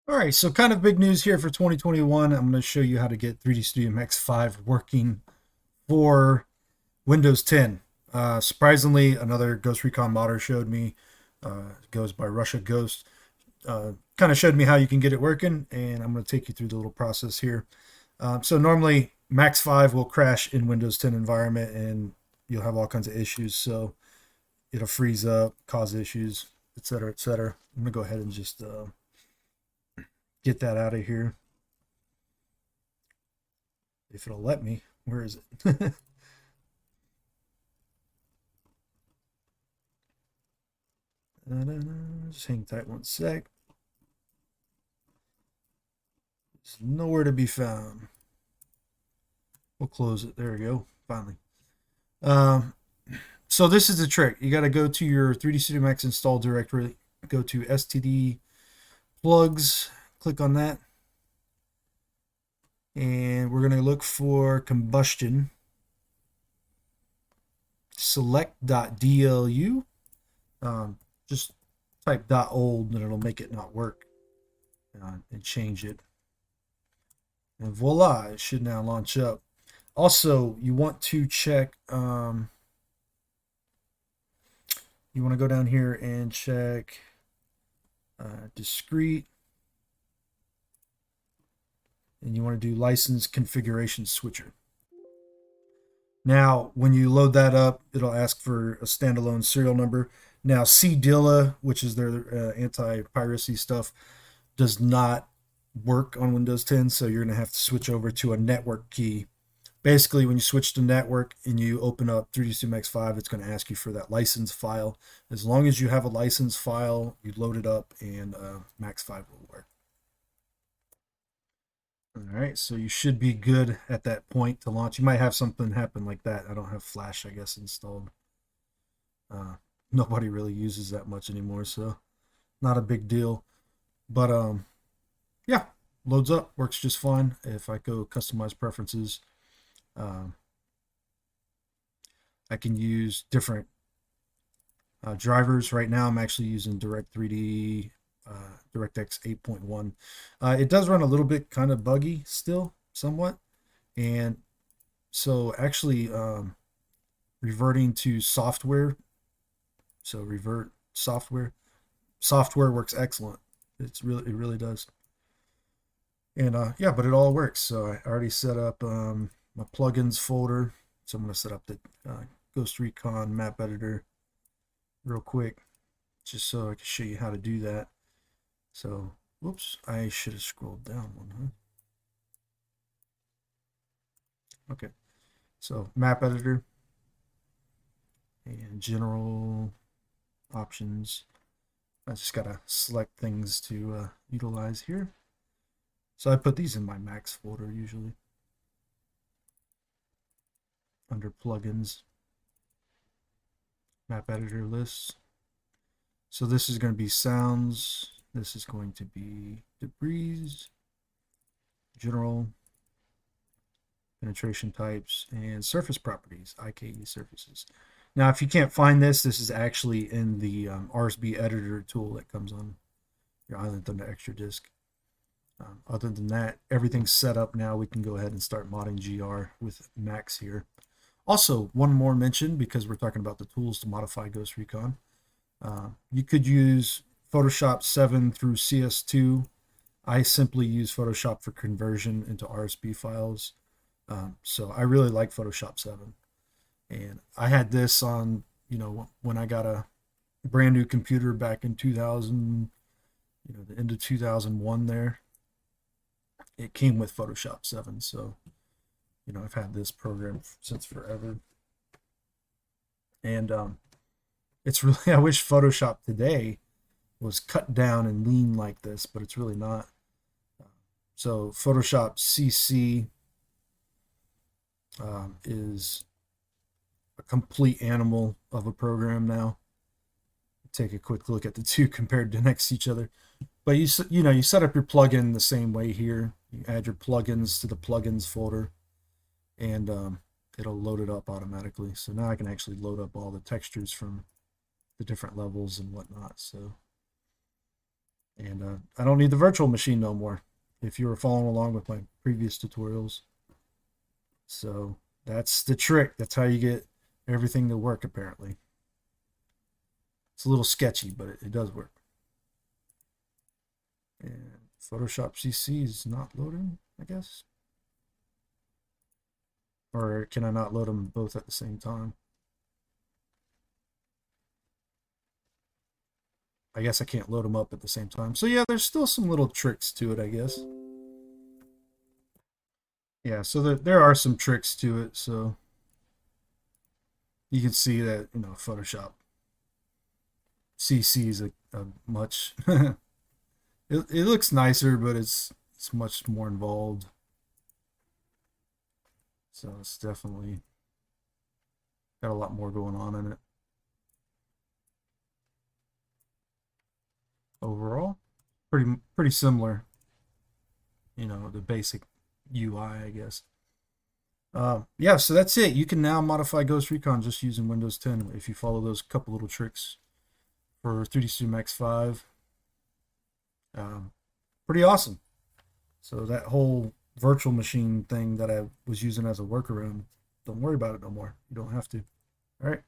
All right, so kind of big news here for 2021. I'm going to show you how to get 3D Studio Max 5 working for Windows 10. Surprisingly, another Ghost Recon modder showed me. Goes by Russia Ghost. Kind of showed me how you can get it working, and I'm going to take you through the little process here. So normally Max 5 will crash in Windows 10 environment, and you'll have all kinds of issues. So it'll freeze up, cause issues, etc., etc. I'm going to go ahead and just get that out of here. If it'll let me. Where is it? Just hang tight one sec. It's nowhere to be found. We'll close it. There we go. Finally. Um, so this is the trick. You got to go to your 3D Studio Max install directory. Go to STD plugs. Click on that. And we're going to look for combustion. Select.dlu. Just type .old and it'll make it not work. And change it. And voila, it should now launch up. Also, you want to check, you want to go down here and check discrete, and you want to do license configuration switcher. Now, when you load that up, it'll ask for a standalone serial number. Now, CDILA, which is their anti-piracy stuff, does not work on Windows 10, so you're going to have to switch over to a network key. Basically, when you switch to network and you open up 3D Studio Max 5, it's going to ask you for that license file. As long as you have a license file, you load it up and Max 5 will work. All right, so you should be good at that point to launch. You might have something happen like that. I don't have Flash, I guess, installed. Uh, Nobody really uses that much anymore, so not a big deal. But yeah, loads up, works just fine. If I go customize preferences, um, I can use different drivers. Right now, I'm actually using Direct3D, DirectX 8.1. It does run a little bit kind of buggy still, somewhat. And so actually reverting to software, so revert software. Software works excellent. It really does. And yeah, but it all works. So I already set up my plugins folder. So I'm going to set up the Ghost Recon map editor real quick, just so I can show you how to do that. So, whoops, I should have scrolled down one, huh? Okay, so map editor and general options. I just gotta select things to utilize here. So I put these in my Max folder usually under plugins, map editor lists. So this is going to be sounds. This is going to be debris, general, penetration types, and surface properties, IKE surfaces. Now, if you can't find this, this is actually in the RSB editor tool that comes on your Island Thunder Extra Disk. Other than that, everything's set up now. We can go ahead and start modding GR with Max here. Also, one more mention, because we're talking about the tools to modify Ghost Recon. You could use Photoshop 7 through CS2. I simply use Photoshop for conversion into RSB files. So I really like Photoshop 7. And I had this on, when I got a brand new computer back in 2000, the end of 2001 there. It came with Photoshop 7. So, I've had this program since forever. And it's really, I wish Photoshop today was cut down and lean like this, but it's really not. So Photoshop CC is a complete animal of a program now. Take a quick look at the two compared to next to each other. But you set up your plugin the same way here. You add your plugins to the plugins folder, and it'll load it up automatically. So now I can actually load up all the textures from the different levels and whatnot. So And I don't need the virtual machine no more if you were following along with my previous tutorials. So that's the trick. That's how you get everything to work, apparently. It's a little sketchy, but it does work. And Photoshop CC is not loading, I guess. Or can I not load them both at the same time? I guess I can't load them up at the same time. So yeah, there's still some little tricks to it, I guess. Yeah, so there are some tricks to it. So you can see that, Photoshop CC is a much it looks nicer, but it's much more involved. So it's definitely got a lot more going on in it. Overall, pretty similar. The basic UI, I guess. Yeah, so that's it. You can now modify Ghost Recon just using Windows 10 if you follow those couple little tricks for 3D Studio Max 5. Pretty awesome. So that whole virtual machine thing that I was using as a workaround, don't worry about it no more. You don't have to. All right.